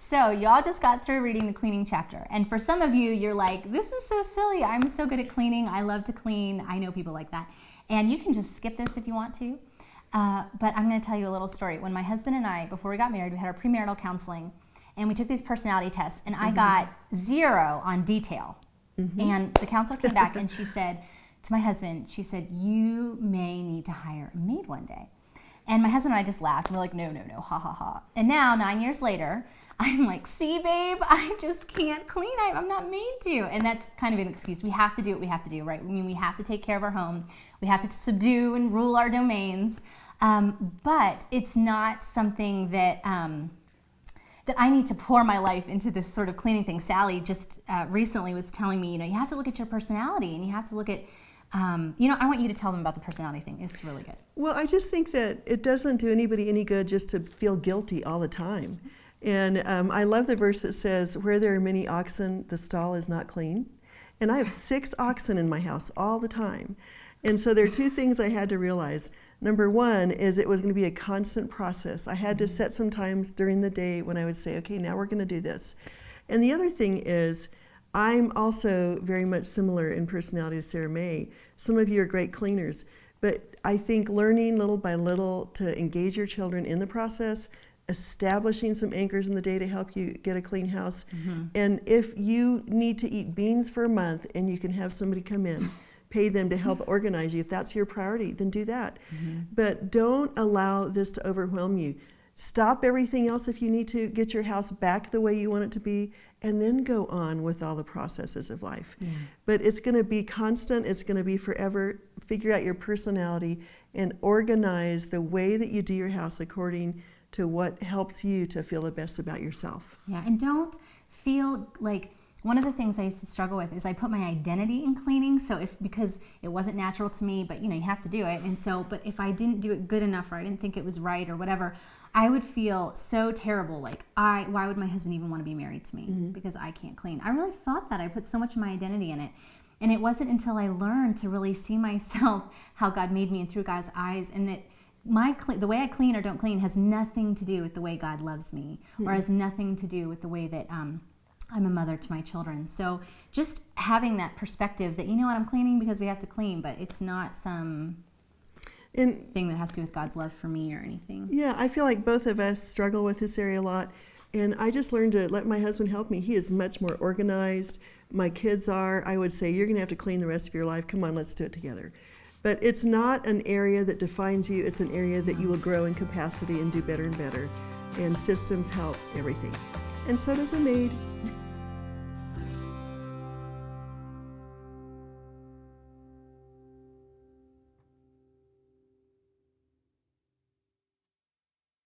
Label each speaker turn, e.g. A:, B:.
A: So y'all just got through reading the cleaning chapter. And for some of you, you're like, this is so silly. I'm so good at cleaning. I love to clean. I know people like that. And you can just skip this if you want to. But I'm going to tell you a little story. When my husband and I, before we got married, we had our premarital counseling. And we took these personality tests. And I got 0 on detail. And the counselor came back and she said to my husband, she said, you may need to hire a maid one day. And my husband and I just laughed. And we're like, no, ha, ha, ha. And now, 9 years later, I'm like, see, babe, I just can't clean. I'm not made to. And that's kind of an excuse. We have to do what we have to do, right? I mean, we have to take care of our home. We have to subdue and rule our domains. But it's not something that that I need to pour my life into this sort of cleaning thing. Sally just recently was telling me, you have to look at your personality and you have to look at I want you to tell them about the personality thing. It's really good.
B: Well, I just think that it doesn't do anybody any good just to feel guilty all the time. And I love the verse that says, where there are many oxen, the stall is not clean. And I have 6 oxen in my house all the time. And so there are 2 things I had to realize. Number 1 is it was going to be a constant process. I had to set some times during the day when I would say, okay, now we're going to do this. And the other thing is, I'm also very much similar in personality to Sarah Mae. Some of you are great cleaners, but I think learning little by little to engage your children in the process, establishing some anchors in the day to help you get a clean house. And if you need to eat beans for a month and you can have somebody come in, pay them to help organize you, if that's your priority, then do that. But don't allow this to overwhelm you. Stop everything else if you need to, get your house back the way you want it to be, and then go on with all the processes of life. But it's going to be constant, it's going to be forever. Figure out your personality and organize the way that you do your house according to what helps you to feel the best about yourself.
A: Yeah, and don't feel like, one of the things I used to struggle with is I put my identity in cleaning. So because it wasn't natural to me, but you have to do it. And so, but if I didn't do it good enough or I didn't think it was right or whatever, I would feel so terrible. Like why would my husband even want to be married to me? Because I can't clean. I really thought that. I put so much of my identity in it. And it wasn't until I learned to really see myself, how God made me and through God's eyes, and that the way I clean or don't clean has nothing to do with the way God loves me, or has nothing to do with the way that I'm a mother to my children. So just having that perspective that, I'm cleaning because we have to clean, but it's not some thing that has to do with God's love for me or anything.
B: Yeah, I feel like both of us struggle with this area a lot. And I just learned to let my husband help me. He is much more organized. My kids are. I would say, you're going to have to clean the rest of your life. Come on, let's do it together. But it's not an area that defines you. It's an area that you will grow in capacity and do better and better. And systems help everything. And so does a maid.